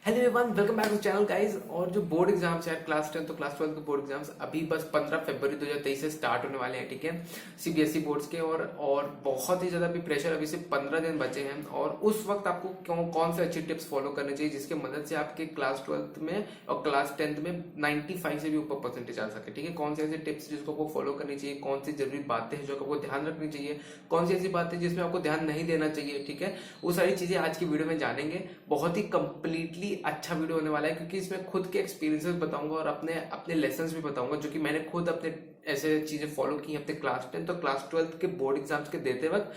Hello everyone, welcome back to channel guys. और जो board exams है क्लास 10 तो क्लास 12 के बोर्ड एग्जाम्स अभी बस 15 फरवरी 2023 से स्टार्ट होने वाले हैं। ठीक है, सीबीएसई बोर्ड्स के। और बहुत ही ज्यादा अभी प्रेशर, अभी से 15 दिन बचे हैं। और उस वक्त आपको कौन से अच्छी टिप्स फॉलो करने चाहिए जिसके मदद से आपके क्लास 12 में और क्लास 10 में 95 से भी ऊपर परसेंटेज आ सके। ठीक है, कौन से ऐसे टिप्स जिसको आपको फॉलो करनी चाहिए, कौन सी जरूरी बातें हैं जो आपको ध्यान रखनी चाहिए, कौन सी ऐसी बातें जिसमें आपको ध्यान नहीं देना चाहिए। ठीक है, वो सारी चीजें आज की वीडियो में जानेंगे। बहुत ही कंप्लीटली अच्छा वीडियो होने वाला है क्योंकि इसमें खुद के एक्सपीरियंसेस बताऊंगा और अपने अपने लेसन्स भी बताऊंगा जो कि मैंने खुद अपने ऐसे चीजें फॉलो की अपने क्लास 10 तो क्लास 12 के बोर्ड एग्जाम्स के देते वक्त।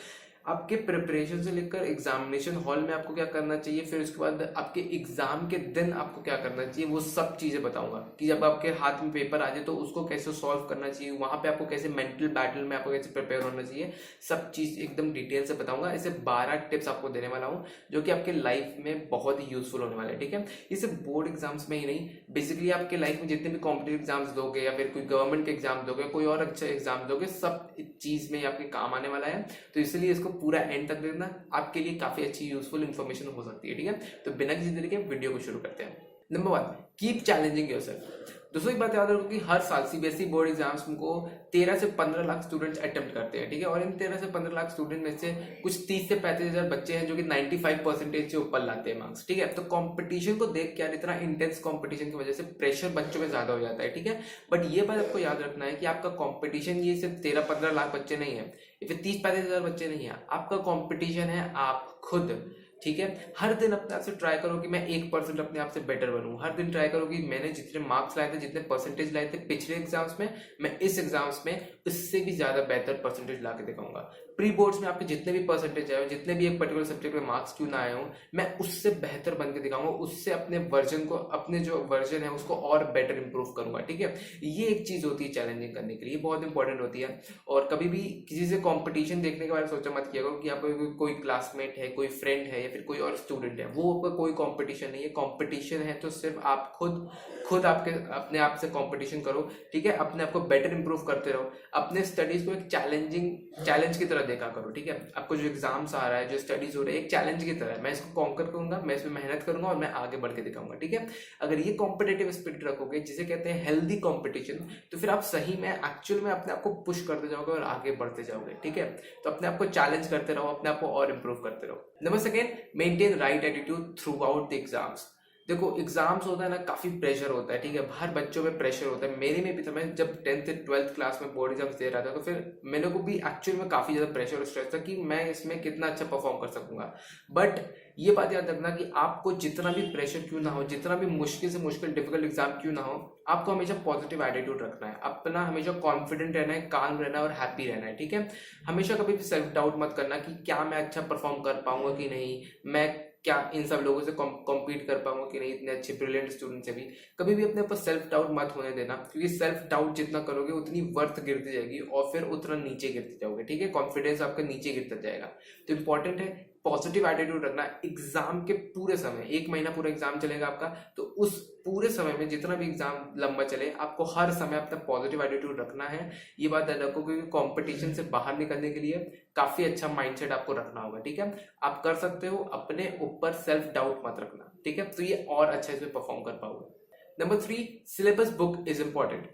आपके प्रिपरेशन से लेकर एग्जामिनेशन हॉल में आपको क्या करना चाहिए, फिर उसके बाद आपके एग्जाम के दिन आपको क्या करना चाहिए, वो सब चीजें बताऊंगा कि जब आपके हाथ में पेपर आ जाए तो उसको कैसे सॉल्व करना चाहिए, वहां पे आपको कैसे मेंटल बैटल में आपको कैसे प्रिपेयर होना चाहिए। सब चीज एकदम डिटेल से बताऊंगा। ऐसे 12 टिप्स आपको देने वाला हूँ जो कि आपके लाइफ में बहुत ही यूजफुल होने वाले हैं। ठीक है, ये सिर्फ बोर्ड एग्जाम्स में ही नहीं, बेसिकली आपके लाइफ में जितने भी कॉम्पिटेटिव एग्जाम्स दोगे या फिर कोई गवर्नमेंट के एग्जाम दोगे, कोई और अच्छा एग्जाम दोगे, सब चीज में आपके काम आने वाला है। तो इसलिए इसको पूरा एंड तक देखना, आपके लिए काफी अच्छी यूजफुल इंफॉर्मेशन हो सकती है। ठीक है, तो बिना किसी देरी के वीडियो को शुरू करते हैं। Number 1, keep challenging yourself. दोस्तों एक बात याद रखो कि हर साल सीबीएसई बोर्ड एग्जाम्स को 13 से 15 लाख स्टूडेंट्स अटेम्प्ट करते हैं। ठीक है, और इन 13 से 15 लाख स्टूडेंट में से कुछ 30 से 35 हजार बच्चे हैं जो कि 95% से ऊपर लाते हैं मार्क्स। ठीक है, तो कंपटीशन को देख के यार इतना इंटेंस कंपटीशन की वजह से प्रेशर बच्चों में ज्यादा हो जाता है। ठीक है, बट ये बात आपको याद रखना है कि आपका कंपटीशन ये सिर्फ 13-15 लाख बच्चे नहीं है, या फिर 30-35 हजार बच्चे नहीं है। आपका कंपटीशन है आप खुद। ठीक है, हर दिन अपने आप से ट्राई करो कि मैं 1% अपने आप से बेटर बनूं। हर दिन ट्राई करो कि मैंने जितने मार्क्स लाए थे, जितने परसेंटेज लाए थे पिछले एग्जाम्स में, मैं इस एग्जाम्स में इससे भी ज्यादा बेहतर परसेंटेज ला के दिखाऊंगा। प्री बोर्ड्स में आपके जितने भी परसेंटेज आए हो, जितने भी एक पर्टिकुलर सब्जेक्ट में मार्क्स क्यों ना आए हो, मैं उससे बेहतर बन के दिखाऊंगा। उससे अपने वर्जन को, अपने जो वर्जन है उसको और बेटर इंप्रूव करूंगा। ठीक है, ये एक चीज होती है चैलेंजिंग करने के लिए, बहुत इंपॉर्टेंट होती है। और कभी भी किसी से कंपटीशन देखने के बारे में सोचा मत किया करो कि आपको कोई क्लासमेट है, कोई फ्रेंड है या फिर कोई और स्टूडेंट है, वो आपका कोई कंपटीशन नहीं है। कंपटीशन है तो सिर्फ आप खुद खुद आपके अपने आप से कंपटीशन करो। ठीक है, अपने आप को बेटर इंप्रूव करते रहो। अपने स्टडीज को एक चैलेंज की तरह देखा करो। ठीक है, आपको जो एग्जाम्स आ रहा है, जो स्टडीज हो रही है, एक चैलेंज की तरह है। मैं इसको कॉन्कर करूंगा, मैं इसमें मेहनत करूंगा और मैं आगे बढ़ के दिखाऊंगा। ठीक है, अगर ये कॉम्पिटेटिव स्पिरिट रखोगे जिसे कहते हैं हेल्दी कॉम्पिटिशन, तो फिर आप सही में एक्चुअल में अपने आप को पुश करते जाओगे और आगे बढ़ते जाओगे। ठीक है, तो अपने आप को चैलेंज करते रहो, अपने आप को और इंप्रूव करते रहो। Number 2, maintain right attitude through out the exams. देखो एग्जाम्स होता है ना, काफी प्रेशर होता है। ठीक है, हर बच्चों में प्रेशर होता है, मेरे में भी था। मैं जब 10th से 12th क्लास में बोर्ड एग्जाम्स दे रहा था तो फिर मेरे को भी एक्चुअल में काफी ज्यादा प्रेशर और स्ट्रेस था कि मैं इसमें कितना अच्छा परफॉर्म कर सकूंगा। बट ये बात याद रखना कि आपको जितना भी प्रेशर क्यों ना हो, जितना भी मुश्किल से मुश्किल डिफिकल्ट एग्जाम क्यों ना हो, आपको हमेशा पॉजिटिव एटीट्यूड रखना है, अपना हमेशा कॉन्फिडेंट रहना है, काम रहना है और हैप्पी रहना है। ठीक है, हमेशा कभी भी सेल्फ डाउट मत करना कि क्या मैं अच्छा परफॉर्म कर पाऊंगा कि नहीं, मैं क्या इन सब लोगों से कॉम्पीट कर पाऊंगा कि नहीं, इतने अच्छे ब्रिलियंट स्टूडेंट से भी। कभी भी अपने ऊपर सेल्फ डाउट मत होने देना, क्योंकि सेल्फ डाउट जितना करोगे उतनी वर्थ गिरती जाएगी और फिर उतना नीचे गिरते जाओगे। ठीक है, कॉन्फिडेंस आपका नीचे गिरता जाएगा। तो इंपॉर्टेंट है पॉजिटिव एटीट्यूड रखना। एग्जाम के पूरे समय, 1 महीना पूरा एग्जाम चलेगा आपका, तो उस पूरे समय में जितना भी एग्जाम लंबा चले, आपको हर समय अपना पॉजिटिव एटीट्यूड रखना है। ये बात याद रखो क्योंकि कंपटीशन से बाहर निकलने के लिए काफी अच्छा माइंडसेट आपको रखना होगा। ठीक है, आप कर सकते हो, अपने ऊपर सेल्फ डाउट मत रखना। ठीक है, तो ये और अच्छा इसमें परफॉर्म कर पाओगे। Number 3, syllabus book is important.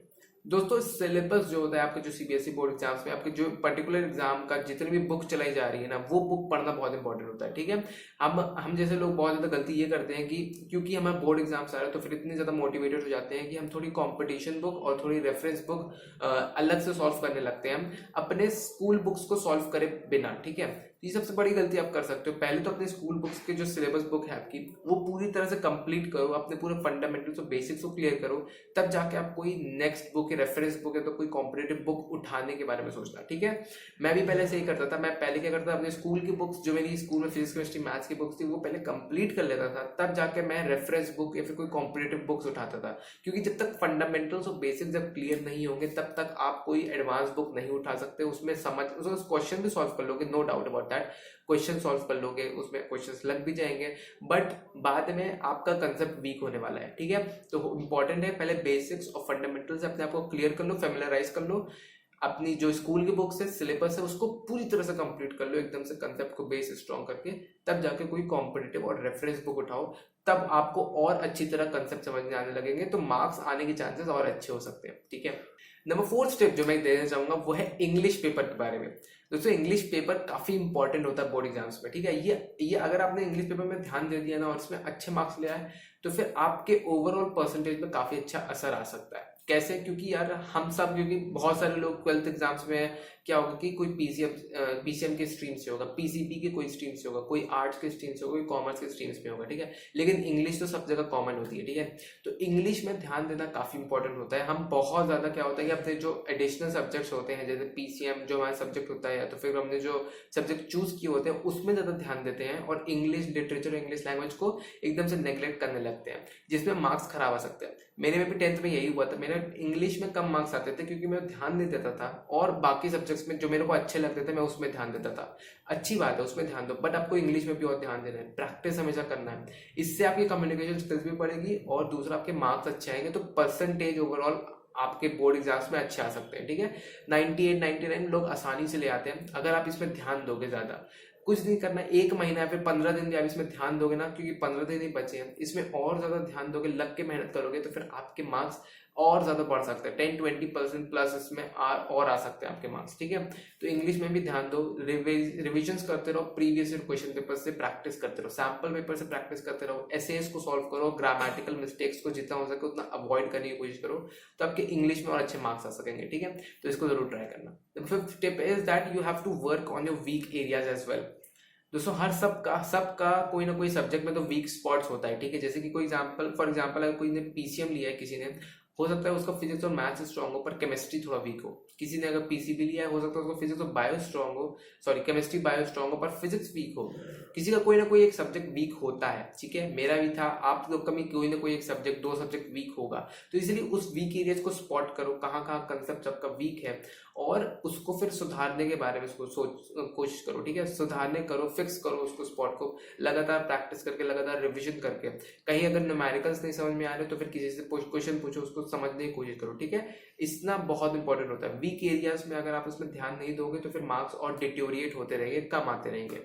दोस्तों सिलेबस जो होता है आपके, जो सीबीएसई बोर्ड एग्जाम्स में आपके जो पर्टिकुलर एग्जाम का जितनी भी बुक चलाई जा रही है ना, वो बुक पढ़ना बहुत इंपॉर्टेंट होता है। ठीक है, हम जैसे लोग बहुत ज्यादा गलती ये करते हैं कि क्योंकि हमारे बोर्ड एग्जाम्स आ रहे हैं तो फिर इतने ज्यादा मोटिवेटेड हो जाते हैं कि हम थोड़ी कंपटीशन बुक और थोड़ी रेफरेंस बुक अलग से सॉल्व करने लगते हैं, हम अपने स्कूल बुक्स को सॉल्व करे बिना। ठीक है, ये सबसे बड़ी गलती आप कर सकते हो। पहले तो अपने स्कूल बुक्स के जो सिलेबस बुक है आपकी, वो पूरी तरह से कंप्लीट करो, अपने पूरे फंडामेंटल्स और बेसिक्स को क्लियर करो, तब जाके आप कोई नेक्स्ट बुक या रेफरेंस बुक है तो कोई कॉम्पिटेटिव बुक उठाने के बारे में सोचना। ठीक है, मैं भी पहले से ही करता था। मैं पहले क्या करता था, अपने स्कूल की बुक्स, जो मेरी स्कूल में फिजिक्स केमिस्ट्री मैथ्स की बुक्स थी, वो पहले कंप्लीट कर लेता था, तब जाके मैं रेफरेंस बुक या फिर कोई कॉम्पिटेटिव बुक्स उठाता था। क्योंकि जब तक फंडामेंटल्स और बेसिक्स जब क्लियर नहीं होंगे तब तक आप कोई एडवांस बुक नहीं उठा सकते। उसमें समझ, उस क्वेश्चन भी सॉल्व कर लोगे, no doubt about that, question solve कर लोगे, उसमें क्वेश्चंस लग भी जाएंगे, बट बाद में आपका कंसेप्ट वीक होने वाला है। ठीक है, तो इंपॉर्टेंट है पहले बेसिक्स और फंडामेंटल्स अपने आप को क्लियर कर लो, फेमिलराइज कर लो। अपनी जो स्कूल की बुक्स है, सिलेबस है, उसको पूरी तरह से कंप्लीट कर लो, एकदम से कंसेप्ट को बेस स्ट्रॉन्ग करके, तब जाके कोई कॉम्पिटिटिव और रेफरेंस बुक उठाओ, तब आपको और अच्छी तरह कंसेप्ट समझ में आने लगेंगे, तो मार्क्स आने के चांसेस और अच्छे हो सकते हैं। ठीक है, नंबर 4 स्टेप जो मैं देना चाहूंगा वो है इंग्लिश पेपर के बारे में। दोस्तों इंग्लिश पेपर काफी इंपॉर्टेंट होता है बोर्ड एग्जाम्स में। ठीक है, ये अगर आपने इंग्लिश पेपर में ध्यान दे दिया ना और इसमें अच्छे मार्क्स लिया है, तो फिर आपके ओवरऑल परसेंटेज में काफी अच्छा असर आ सकता है। कैसे? क्योंकि यार हम सब, क्योंकि बहुत सारे लोग 12th एग्जाम्स में क्या होगा कि कोई पीसीएम के स्ट्रीम से होगा, पीसीबी के कोई स्ट्रीम से होगा, कोई आर्ट्स के स्ट्रीम से होगा, कोई कॉमर्स के स्ट्रीम्स में होगा। ठीक है, लेकिन इंग्लिश तो सब जगह कॉमन होती है। ठीक है, तो इंग्लिश में ध्यान देना काफी इंपॉर्टेंट होता है। हम बहुत ज्यादा क्या होता है कि अपने जो एडिशनल सब्जेक्ट्स होते हैं, जैसे पीसीएम जो हमारा सब्जेक्ट होता है, या तो फिर हमने जो सब्जेक्ट चूज किए होते हैं उसमें ज्यादा ध्यान देते हैं, और इंग्लिश लिटरेचर, इंग्लिश लैंग्वेज को एकदम से नेग्लेक्ट करने लगते हैं, जिसमें मार्क्स खराब आ सकते हैं। मेरे में भी 10th में यही हुआ था। मेरा इंग्लिश में कम मार्क्स आते थे क्योंकि मैं ध्यान नहीं देता था, और बाकी सब्जेक्ट्स में जो मेरे को अच्छे लगते थे मैं उसमें ध्यान देता था। अच्छी बात है, उसमें ध्यान दो, बट आपको इंग्लिश में भी और ध्यान देना है, प्रैक्टिस हमेशा करना है। इससे आपकी कम्युनिकेशन स्किल्स भी बढ़ेगी, और दूसरा आपके मार्क्स अच्छे आएंगे, तो परसेंटेज ओवरऑल आपके बोर्ड एग्जाम्स में अच्छे आ सकते हैं। ठीक है, 98 99 लोग आसानी से ले आते हैं अगर आप इसमें ध्यान दोगे। ज्यादा कुछ नहीं करना, 1 महीना या फिर 15 दिन भी आप इसमें ध्यान दोगे ना, क्योंकि 15 दिन ही बचे हैं, इसमें और ज्यादा ध्यान दोगे, लग के मेहनत करोगे, तो फिर आपके मार्क्स और ज्यादा बढ़ सकते हैं। 10-20% प्लस इसमें और आ सकते हैं आपके मार्क्स। ठीक है, तो इंग्लिश में भी ध्यान दो, रिविजन्स करते रहो, प्रीवियस ईयर क्वेश्चन पेपर से प्रैक्टिस करते रहो, सैम्पल पेपर से प्रैक्टिस करते रहो, एसेस को सॉल्व करो, ग्रामेटिकल मिस्टेक्स को जितना हो सके उतना अवॉइड करने की कोशिश करो, तो आपके इंग्लिश में और अच्छे मार्क्स आ सकेंगे। ठीक है, तो इसको जरूर ट्राई करना। The 5th step is that you have to work on your weak areas as well. दोस्तों हर सबका कोई ना कोई सब्जेक्ट में तो वीक स्पॉट्स होता है। ठीक है, जैसे कि कोई फॉर एग्जांपल अगर कोई ने पीसीएम लिया है, किसी ने, हो सकता है उसका फिजिक्स और मैथ्स स्ट्रांग हो पर केमिस्ट्री थोड़ा वीक हो। किसी ने अगर पीसीबी लिया है, हो सकता है उसको फिजिक्स और बायो स्ट्रांग हो, सॉरी केमिस्ट्री बायो स्ट्रांग हो पर फिजिक्स वीक हो। किसी का कोई ना कोई एक सब्जेक्ट वीक होता है। ठीक है, मेरा भी था, आप लोग का भी कोई ना कोई एक सब्जेक्ट, 2 सब्जेक्ट वीक होगा। तो इसलिए उस वीक एरियाज को स्पॉट करो, कहाँ कहाँ कंसेप्ट आपका वीक है, और उसको फिर सुधारने के बारे में उसको कोशिश करो। ठीक है, सुधारने करो, फिक्स करो उसको, स्पॉट को लगातार प्रैक्टिस करके, लगातार रिविजन करके। कहीं अगर न्यूमेरिकल्स नहीं समझ में आ रहे तो फिर किसी से क्वेश्चन पूछो, उसको समझने की कोशिश करो। ठीक है, इतना बहुत इंपॉर्टेंट होता है। वीक एरियाज में अगर आप उसमें ध्यान नहीं दोगे तो फिर मार्क्स और डिटोरिएट होते रहेंगे, कम आते रहेंगे।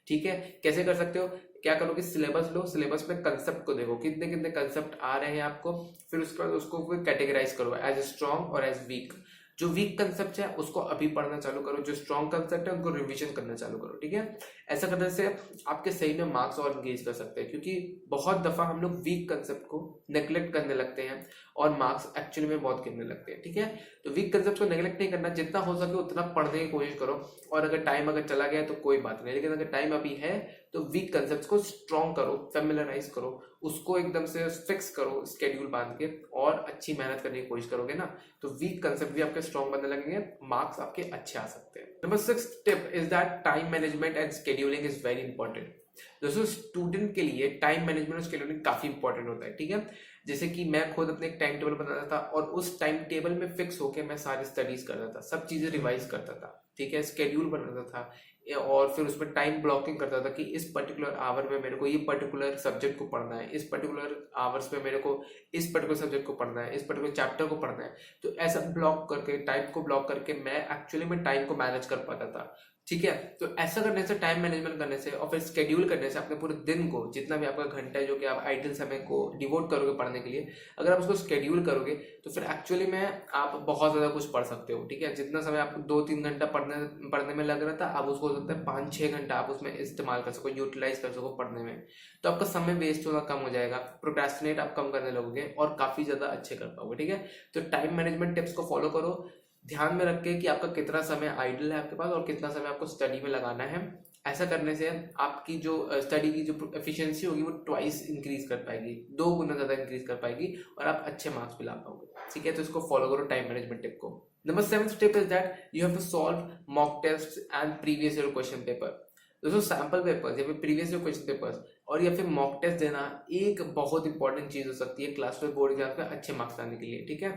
ठीक है, कैसे कर सकते हो? क्या करो कि सिलेबस लो, सिलेबस में कंसेप्ट को देखो, कितने कितने कंसेप्ट आ रहे हैं आपको, फिर उसके बाद उसको कैटेगराइज करो एज स्ट्रॉन्ग और एज वीक। जो वीक कंसेप्ट है उसको अभी पढ़ना चालू करो, जो स्ट्रॉन्ग कंसेप्ट है उनको रिवीजन करना चालू करो। ठीक है, ऐसा करने से आपके सही में मार्क्स और इंगेज कर सकते हैं, क्योंकि बहुत दफा हम लोग वीक कंसेप्ट को नेग्लेक्ट करने लगते हैं और मार्क्स एक्चुअली में बहुत गिरने लगते हैं। ठीक है, तो वीक कंसेप्ट को नेग्लेक्ट नहीं करना, जितना हो सके उतना पढ़ने की कोशिश करो, और अगर टाइम अगर चला गया तो कोई बात नहीं, लेकिन अगर टाइम अभी है तो वीक कंसेप्ट को स्ट्रॉन्ग करो, फेमिलराइज करो, उसको एकदम से फिक्स करो स्केड्यूल बांध के, और अच्छी मेहनत करने की कोशिश करोगे ना, तो वीक कंसेप्ट भी आपके स्ट्रॉन्ग बनने लगेंगे, मार्क्स आपके अच्छे आ सकते हैं। Number 6 tip is that time management and scheduling is very important. दोस्तों स्टूडेंट के लिए टाइम मैनेजमेंट और शेड्यूलिंग काफी इंपॉर्टेंट होता है। ठीक है, जैसे कि मैं खुद अपने एक टाइम टेबल बनाता था, और उस टाइम टेबल में फिक्स होकर मैं सारी स्टडीज करता था, सब चीजें रिवाइज करता था। ठीक है, स्केड्यूल बनाता था, और फिर उसमें टाइम ब्लॉकिंग करता था कि इस पर्टिकुलर आवर में मेरे को ये पर्टिकुलर सब्जेक्ट को पढ़ना है, इस पर्टिकुलर आवर्स में मेरे को इस पर्टिकुलर सब्जेक्ट को पढ़ना है, इस पर्टिकुलर चैप्टर को पढ़ना है। तो ऐसा ब्लॉक करके, टाइम को ब्लॉक करके मैं एक्चुअली में टाइम को मैनेज कर पाता था। ठीक है, तो ऐसा करने से, टाइम मैनेजमेंट करने से और फिर स्केड्यूल करने से, अपने पूरे दिन को, जितना भी आपका घंटा है जो कि आप आइडल समय को डिवोट करोगे पढ़ने के लिए, अगर आप उसको स्केड्यूल करोगे तो फिर एक्चुअली में आप बहुत ज़्यादा कुछ पढ़ सकते हो। ठीक है, जितना समय आपको 2-3 घंटा पढ़ने में लग रहा था, अब उसको हो सकता है 5-6 घंटा आप उसमें इस्तेमाल कर सको, यूटिलाइज कर सको पढ़ने में, तो आपका समय वेस्ट होना कम हो जाएगा, प्रोक्रेस्टिनेट आप कम करने लगोगे और काफ़ी ज़्यादा अच्छे कर पाओगे। ठीक है, तो टाइम मैनेजमेंट टिप्स को फॉलो करो, ध्यान में रख के कि आपका कितना समय आइडल है आपके पास और कितना समय आपको स्टडी में लगाना है। ऐसा करने से आपकी जो स्टडी की जो एफिशिएंसी होगी वो ट्वाइस इंक्रीज कर पाएगी, 2 गुना ज्यादा इंक्रीज कर पाएगी, और आप अच्छे मार्क्स भी ला पाओगे। ठीक है, तो इसको फॉलो करो टाइम मैनेजमेंट टिप को। Number 7 step is that you have to solve mock test and previous year question paper. दोस्तों सैम्पल पेपर्स या फिर प्रीवियस ईयर क्वेश्चन पेपर्स और या फिर मॉक टेस्ट देना एक बहुत इंपॉर्टेंट चीज हो सकती है क्लास 12 बोर्ड एग्जाम में अच्छे मार्क्स लाने के लिए। ठीक है,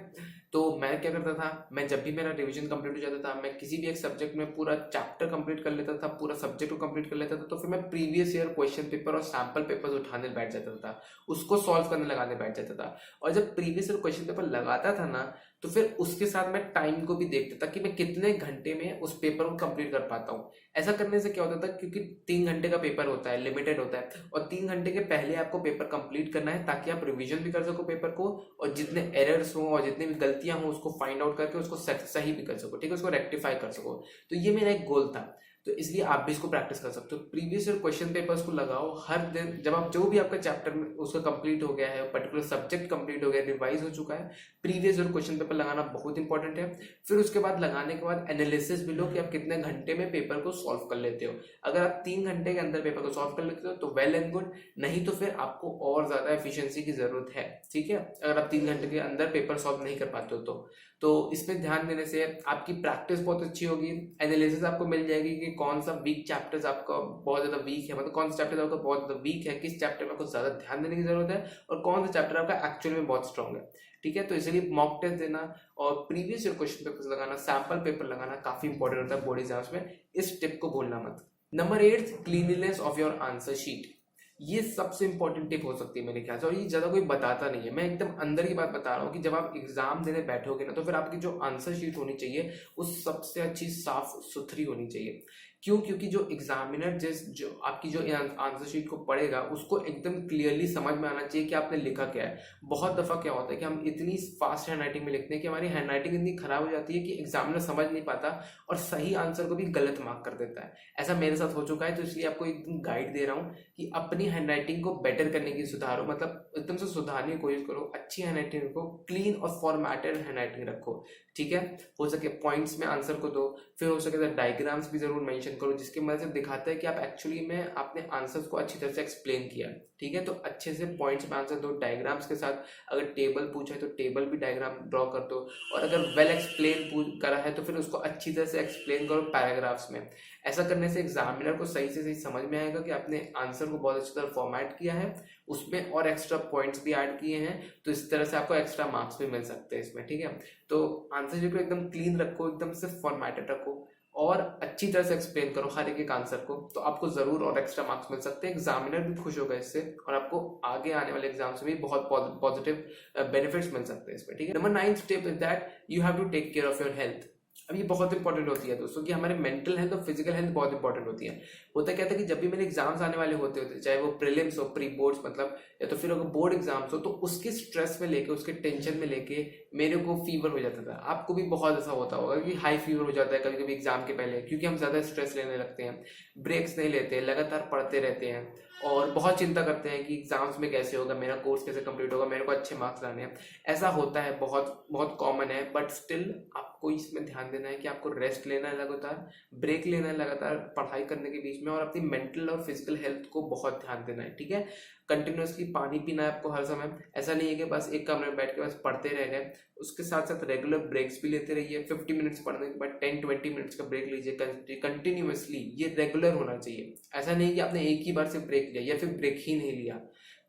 तो मैं क्या करता था, मैं जब भी मेरा रिवीजन कंप्लीट हो जाता था, मैं किसी भी एक सब्जेक्ट में पूरा चैप्टर कंप्लीट कर लेता था, पूरा सब्जेक्ट को कंप्लीट कर लेता था, तो फिर मैं प्रीवियस ईयर क्वेश्चन पेपर और सैम्पल पेपर्स उठाने बैठ जाता था, उसको सॉल्व करने लगाने बैठ जाता था। और जब प्रीवियस ईयर क्वेश्चन पेपर लगाता था ना, तो फिर उसके साथ मैं टाइम को भी देखता था कि मैं कितने घंटे में उस पेपर को कंप्लीट कर पाता हूँ। ऐसा करने से क्या होता था, क्योंकि 3 घंटे का पेपर होता है, लिमिटेड होता है, और 3 घंटे के पहले आपको पेपर कंप्लीट करना है ताकि आप रिवीजन भी कर सको पेपर को, और जितने एरर्स हो और जितनी भी गलतियां हो उसको फाइंड आउट करके उसको सही भी कर सको, ठीक है, उसको रेक्टिफाई कर सको। तो ये मेरा एक गोल था। तो इसलिए आप भी इसको प्रैक्टिस कर सकते हो। प्रीवियस ईयर क्वेश्चन पेपर्स को लगाओ हर दिन, जब आप जो भी आपका चैप्टर में उसका कंप्लीट हो गया है, पर्टिकुलर सब्जेक्ट कंप्लीट हो गया, रिवाइज हो चुका है, प्रीवियस ईयर क्वेश्चन पेपर लगाना बहुत इंपॉर्टेंट है। फिर उसके बाद लगाने के बाद एनालिसिस भी लो कि आप कितने घंटे में पेपर को सॉल्व कर लेते हो। अगर आप 3 घंटे के अंदर पेपर को सॉल्व कर लेते हो तो वेल एंड गुड, नहीं तो फिर आपको और ज्यादा एफिशिएंसी की जरूरत है, ठीक है, अगर आप 3 घंटे के अंदर पेपर सॉल्व नहीं कर पाते हो तो इसमें ध्यान देने से आपकी प्रैक्टिस बहुत अच्छी होगी। एनालिसिस आपको मिल जाएगी कि कौन सा वीक चैप्टर्स आपका बहुत ज्यादा वीक है, मतलब कौन सा चैप्टर आपका बहुत ज्यादा वीक है, किस चैप्टर में आपको ज्यादा ध्यान देने की जरूरत है, और कौन सा चैप्टर आपका एक्चुअल में बहुत स्ट्रांग है, ठीक है। तो इसलिए मॉक टेस्ट देना और प्रीवियस ईयर क्वेश्चन पेपर्स लगाना, सैंपल पेपर लगाना काफी इंपॉर्टेंट होता है बोर्ड एग्जाम्स में। इस टिप को भूलना मत। Number 8, cleanliness of your answer sheet. ये सबसे इंपॉर्टेंट टिप हो सकती है मेरे ख्याल से, और ये ज्यादा कोई बताता नहीं है, मैं एकदम अंदर की बात बता रहा हूँ कि जब आप एग्जाम देने बैठोगे ना, तो फिर आपकी जो आंसर शीट होनी चाहिए वो सबसे अच्छी साफ सुथरी होनी चाहिए। क्यों? क्योंकि जो एग्जामिनर जो आपकी जो आंसर शीट को पढ़ेगा उसको एकदम क्लियरली समझ में आना चाहिए कि आपने लिखा क्या है। बहुत दफा क्या होता है कि हम इतनी फास्ट हैंडराइटिंग में लिखते हैं कि हमारी हैंडराइटिंग इतनी खराब हो जाती है कि एग्जामिनर समझ नहीं पाता और सही आंसर को भी गलत मार्क कर देता है। ऐसा मेरे साथ हो चुका है, तो इसलिए आपको एकदम गाइड दे रहा हूँ कि अपनी हैंडराइटिंग को बेटर करने की सुधारो, मतलब एकदम से सुधारने की कोशिश करो, अच्छी हैंडराइटिंग रखो, क्लीन और फॉर्मेटेड हैंडराइटिंग रखो, ठीक है। हो सके पॉइंट्स में आंसर को दो, फिर हो सके तो डायग्राम्स भी जरूर मेंशन करो जिसकी मदद से दिखाता है कि आप एक्चुअली में आपने आंसर्स को अच्छी तरह से एक्सप्लेन किया, ठीक है। तो अच्छे से पॉइंट्स में आंसर दो, डायग्राम्स के साथ। अगर टेबल पूछा है तो टेबल भी डायग्राम ड्रॉ कर दो, और अगर वेल एक्सप्लेन करा है तो फिर उसको अच्छी तरह से एक्सप्लेन करो पैराग्राफ्स में। ऐसा करने से एग्जामिनर को सही से सही समझ में आएगा कि आपने आंसर को बहुत अच्छी तरह फॉर्मेट किया है, उसमें और एक्स्ट्रा पॉइंट्स भी ऐड किए हैं, तो इस तरह से आपको एक्स्ट्रा मार्क्स भी मिल सकते हैं इसमें, ठीक है। तो आंसर शीट को एकदम क्लीन रखो, एकदम से फॉर्मेटेड रखो, और अच्छी तरह से एक्सप्लेन करो हर एक आंसर को, तो आपको जरूर और एक्स्ट्रा मार्क्स मिल सकते हैं। एग्जामिनर भी खुश होगा इससे, और आपको आगे आने वाले एग्जाम्स में भी बहुत पॉजिटिव बेनिफिट्स मिल सकते हैं इसमें, ठीक है। Number 9 step is that you have to take care of your health. अब ये बहुत इंपॉर्टेंट होती है दोस्तों कि हमारे मेंटल हेल्थ और फिजिकल हेल्थ बहुत इंपॉर्टेंट होती है। होता क्या था कि जब भी मेरे एग्जाम्स आने वाले होते होते, चाहे वो प्रीलिम्स हो, प्री बोर्ड्स मतलब, या तो फिर अगर बोर्ड एग्जाम्स हो, तो उसके स्ट्रेस में लेके, उसके टेंशन में लेके मेरे को फीवर हो जाता था। आपको भी बहुत ऐसा होता होगा कि हाई फीवर हो जाता है कभी कभी एग्जाम के पहले, क्योंकि हम ज्यादा स्ट्रेस लेने लगते हैं, ब्रेक्स नहीं लेते, लगातार पढ़ते रहते हैं, और बहुत चिंता करते हैं कि एग्जाम्स में कैसे होगा, मेरा कोर्स कैसे कंप्लीट होगा, मेरे को अच्छे मार्क्स लाने हैं। ऐसा होता है, बहुत बहुत कॉमन है, बट स्टिल आपको इसमें ध्यान देना है कि आपको रेस्ट लेना है लगातार, ब्रेक लेना है लगातार पढ़ाई करने के बीच में, और अपनी मेंटल और फिजिकल हेल्थ को बहुत ध्यान देना है, ठीक है। कंटिन्यूअसली पानी पीना है आपको हर समय। ऐसा नहीं है कि बस एक कमरे में बैठ के बस पढ़ते रह गए, उसके साथ साथ रेगुलर ब्रेक्स भी लेते रहिए। 50 मिनट्स पढ़ने के बाद 10-20 मिनट्स का ब्रेक लीजिए कंटिन्यूअसली, ये रेगुलर होना चाहिए। ऐसा नहीं कि आपने एक ही बार से ब्रेक लिया या फिर ब्रेक ही नहीं लिया।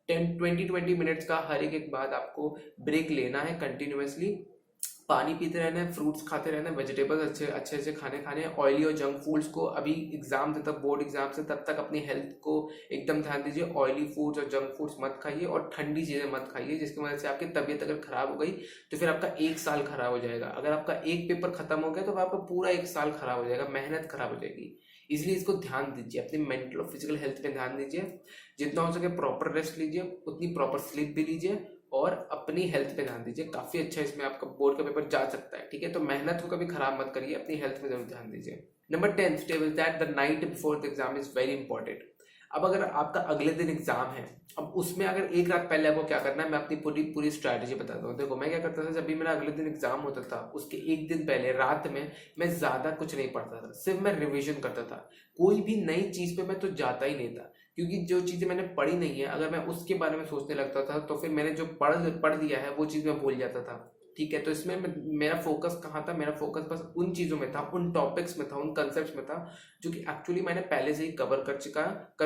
10-20 मिनट्स का हर एक बाद आपको ब्रेक लेना है कंटिन्यूअसली। पानी पीते रहना है, फ्रूट्स खाते रहना है, वेजिटेबल्स अच्छे अच्छे खाने खाने हैं। ऑयली और जंक फूड्स को अभी एग्जाम से तक, बोर्ड एग्जाम से तब तक अपनी हेल्थ को एकदम ध्यान दीजिए। ऑयली फूड्स और जंक फूड्स मत खाइए, और ठंडी चीजें मत खाइए जिसकी वजह से आपकी तबीयत अगर खराब हो गई तो फिर आपका 1 साल खराब हो जाएगा। अगर आपका एक पेपर खत्म हो गया तो आपका पूरा 1 साल खराब हो जाएगा, मेहनत खराब हो जाएगी। इसलिए इसको ध्यान दीजिए, अपनी मेंटल और फिजिकल हेल्थ पे ध्यान दीजिए। जितना हो सके प्रॉपर रेस्ट लीजिए, उतनी प्रॉपर स्लीप भी लीजिए, और अपनी हेल्थ पे ध्यान दीजिए। काफी अच्छा इसमें आपका बोर्ड का पेपर जा सकता है, ठीक है। तो मेहनत को कभी खराब मत करिए, अपनी हेल्थ पे जरूर ध्यान दीजिए। Number 10 step is that the night before the exam is very important. अब अगर आपका अगले दिन एग्जाम है, अब उसमें अगर एक रात पहले आपको क्या करना है, मैं अपनी पूरी पूरी स्ट्रैटेजी बताता हूँ। देखो मैं क्या करता था, जब भी मेरा अगले दिन एग्जाम होता था उसके एक दिन पहले रात में मैं ज्यादा कुछ नहीं पढ़ता था, सिर्फ मैं रिविजन करता था। कोई भी नई चीज पे मैं तो जाता ही नहीं था, क्योंकि जो चीजें मैंने पढ़ी नहीं है अगर मैं उसके बारे में सोचने लगता था तो फिर मैंने जो पढ़ दिया है वो चीज मैं भूल जाता था, ठीक है। तो इसमें मेरा फोकस कहाँ था, मेरा फोकस बस उन चीजों में था, उन टॉपिक्स में था, उन कंसेप्ट्स में था जो कि एक्चुअली मैंने पहले से ही कवर कर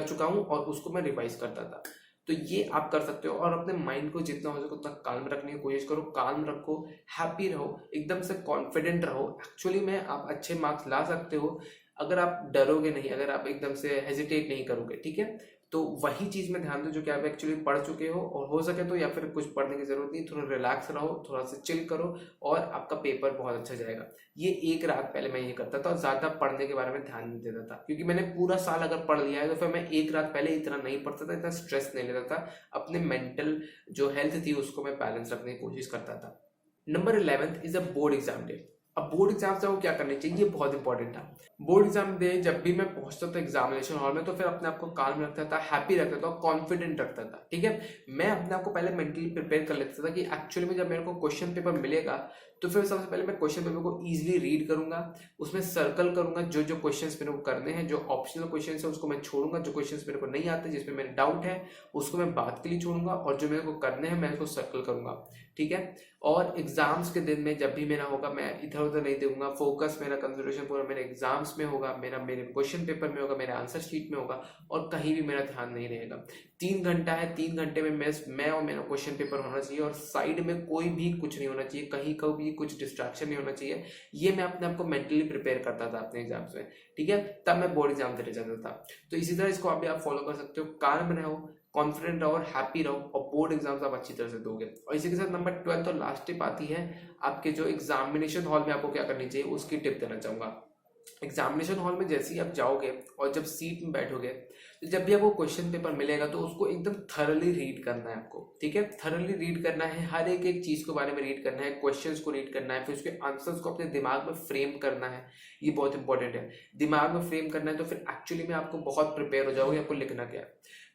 चुका हूँ, और उसको मैं रिवाइज करता था। तो ये आप कर सकते हो, और अपने माइंड को जितना हो सके उतना काल्म रखने की कोशिश करो। काल्म रखो, हैप्पी रहो, एकदम से कॉन्फिडेंट रहो। एक्चुअली में आप अच्छे मार्क्स ला सकते हो अगर आप डरोगे नहीं, अगर आप एकदम से हेजिटेट नहीं करोगे, ठीक है। तो वही चीज में ध्यान दो जो कि आप एक्चुअली पढ़ चुके हो, और हो सके तो या फिर कुछ पढ़ने की जरूरत नहीं, थोड़ा रिलैक्स रहो, थोड़ा सा चिल करो और आपका पेपर बहुत अच्छा जाएगा। ये एक रात पहले मैं ये करता था और ज्यादा पढ़ने के बारे में ध्यान नहीं देता था, क्योंकि मैंने पूरा साल अगर पढ़ लिया है तो फिर मैं एक रात पहले इतना नहीं पढ़ता था, इतना स्ट्रेस नहीं लेता था, अपने मेंटल जो हेल्थ थी उसको मैं बैलेंस रखने की कोशिश करता था। Number 11 is a board exam day. अब बोर्ड एग्जाम से वो क्या करनी चाहिए, ये बहुत इंपॉर्टेंट था। बोर्ड एग्जाम डे जब भी मैं पहुंचता था एग्जामिनेशन हॉल में तो फिर अपने आप को काम रखता था, हैप्पी रखता था, कॉन्फिडेंट रखता था। ठीक है, मैं अपने आप को पहले मेंटली प्रिपेयर कर लेता था कि एक्चुअली में जब मेरे को क्वेश्चन पेपर मिलेगा तो फिर सबसे पहले मैं क्वेश्चन पेपर को इजीली रीड करूंगा, उसमें सर्कल करूंगा जो जो क्वेश्चंस मेरे को करने हैं, जो ऑप्शनल क्वेश्चंस है उसको मैं छोड़ूंगा, जो क्वेश्चंस मेरे को नहीं आते जिसमें मेरे डाउट है उसको मैं बात के लिए छोड़ूंगा, और जो मेरे को करने हैं मैं उसको सर्कल करूंगा। ठीक है, और एग्जाम्स के दिन में जब भी मेरा होगा मैं इधर उधर नहीं देखूंगा, फोकस मेरा कंसंट्रेशन पूरा मेरे एग्जाम्स में होगा, मेरे क्वेश्चन पेपर में होगा, मेरे आंसर शीट में होगा, और कहीं भी मेरा ध्यान नहीं रहेगा। 3 घंटा है, 3 घंटे में मैं और मेरा क्वेश्चन पेपर होना चाहिए, और साइड में कोई भी कुछ नहीं होना चाहिए, कहीं का भी कुछ डिस्ट्रैक्शन नहीं होना चाहिए। ये मैं अपने आप को मेंटली प्रिपेयर करता था अपने एग्जाम्स में। ठीक है, तब मैं बोर्ड एग्जाम देने जाता था। तो इसी तरह इसको आप फॉलो कर सकते हो, काम रहो, कॉन्फिडेंट रहो और हैप्पी रहो, और बोर्ड एग्जाम्स आप अच्छी तरह से दोगे। और इसी के साथ नंबर 12 और लास्ट टिप आती है आपके जो एग्जामिनेशन हॉल में आपको क्या करनी चाहिए उसकी टिप देना चाहूंगा। एग्जामिनेशन हॉल में जैसे ही आप जाओगे और जब सीट में बैठोगे तो जब भी आपको क्वेश्चन पेपर मिलेगा तो उसको एकदम थरली रीड करना है आपको। ठीक है, थरली रीड करना है, हर एक एक चीज के बारे में रीड करना है, क्वेश्चंस को रीड करना है, फिर उसके आंसर्स को अपने दिमाग में फ्रेम करना है। ये बहुत इंपॉर्टेंट है, दिमाग में फ्रेम करना है तो फिर एक्चुअली में आपको बहुत प्रिपेयर हो जाओगे आपको लिखना क्या है।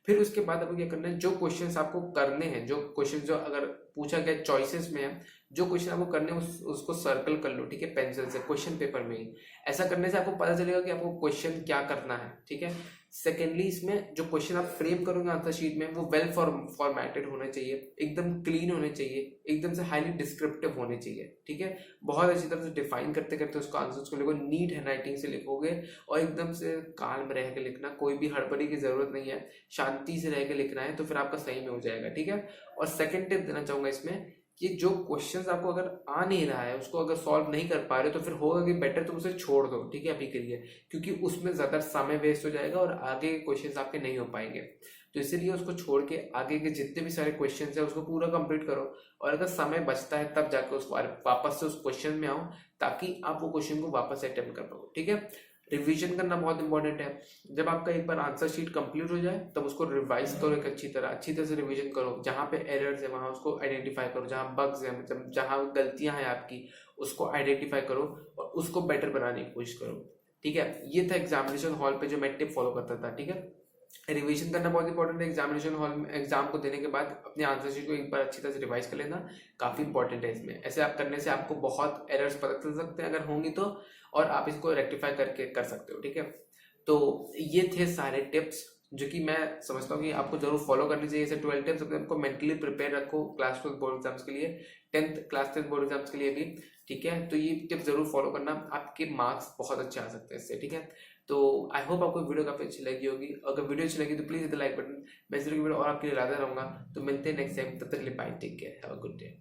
फिर उसके बाद आपको क्या करना है, जो क्वेश्चंस आपको करने हैं, जो क्वेश्चन जो अगर पूछा गया चॉइसेस में है, जो क्वेश्चन आपको करने हैं उसको सर्कल कर लो। ठीक है, पेंसिल से क्वेश्चन पेपर में ही। ऐसा करने से आपको पता चलेगा कि आपको क्वेश्चन क्या करना है। ठीक है, सेकेंडली इसमें जो क्वेश्चन आप फ्रेम करोगे आंसर शीट में वो वेल फॉर्मेटेड होने चाहिए, एकदम क्लीन होने चाहिए, एकदम से हाईली डिस्क्रिप्टिव होने चाहिए। ठीक है, बहुत अच्छी तरह से डिफाइन करते करते उसको आंसर्स को लिखो, नीट हैंडराइटिंग से लिखोगे और एकदम से काल्म रह के लिखना, कोई भी हड़बड़ी की जरूरत नहीं है, शांति से रह के लिखना है, तो फिर आपका सही में हो जाएगा। ठीक है, और सेकेंड टिप देना चाहूंगा इसमें कि जो क्वेश्चंस आपको अगर आ नहीं रहा है उसको अगर सॉल्व नहीं कर पा रहे तो फिर होगा कि बेटर तुम उसे छोड़ दो। ठीक है, अभी के लिए, क्योंकि उसमें ज्यादा समय वेस्ट हो जाएगा और आगे के क्वेश्चंस आपके नहीं हो पाएंगे। तो इसीलिए उसको छोड़ के आगे के जितने भी सारे क्वेश्चंस है उसको पूरा कंप्लीट करो, और अगर समय बचता है तब जाकर उस वापस से उस क्वेश्चन में आओ, ताकि आप वो क्वेश्चन को वापस से अटेम्प्ट कर पाओ। ठीक है, रिवीजन करना बहुत इंपॉर्टेंट है। जब आपका एक बार आंसर शीट कंप्लीट हो जाए तब उसको रिवाइज करो, एक अच्छी तरह से रिवीजन करो, जहाँ पे एरर्स है वहां उसको आइडेंटिफाई करो, जहाँ बग्स है मतलब जहाँ गलतियां हैं आपकी उसको आइडेंटिफाई करो और उसको बेटर बनाने की कोशिश करो। ठीक है, ये था एग्जामिनेशन हॉल पे जो मैं टिप फॉलो करता था। ठीक है, रिवीजन करना बहुत इंपॉर्टेंट है। एग्जामिनेशन हॉल में एग्जाम को देने के बाद अपने आंसर शीट को एक बार अच्छी तरह से रिवाइज कर लेना काफी इंपॉर्टेंट है इसमें। ऐसे आप करने से आपको बहुत एरर्स पता चल सकते हैं अगर होंगी तो, और आप इसको रेक्टिफाई करके कर सकते हो। ठीक है, तो ये थे सारे टिप्स जो कि मैं समझता हूँ कि आपको जरूर फॉलो करनी चाहिए। ऐसे 12 टिप्स अपने आपको मेंटली प्रिपेयर रखो क्लास 12 बोर्ड एग्जाम्स के लिए, 10th क्लास 10 बोर्ड एग्जाम्स के लिए भी। ठीक है, तो ये टिप्स जरूर फॉलो करना, आपके मार्क्स बहुत अच्छे आ सकते हैं इससे। ठीक है, तो आई होप आपको वीडियो काफी अच्छी लगी होगी। अगर वीडियो अच्छी लगी तो please hit the like button. मैं इस वीडियो और आपके लिए लाता रहूंगा। तो मिलते हैं नेक्स्ट टाइम, तब तक के लिए bye, take care, have a good day.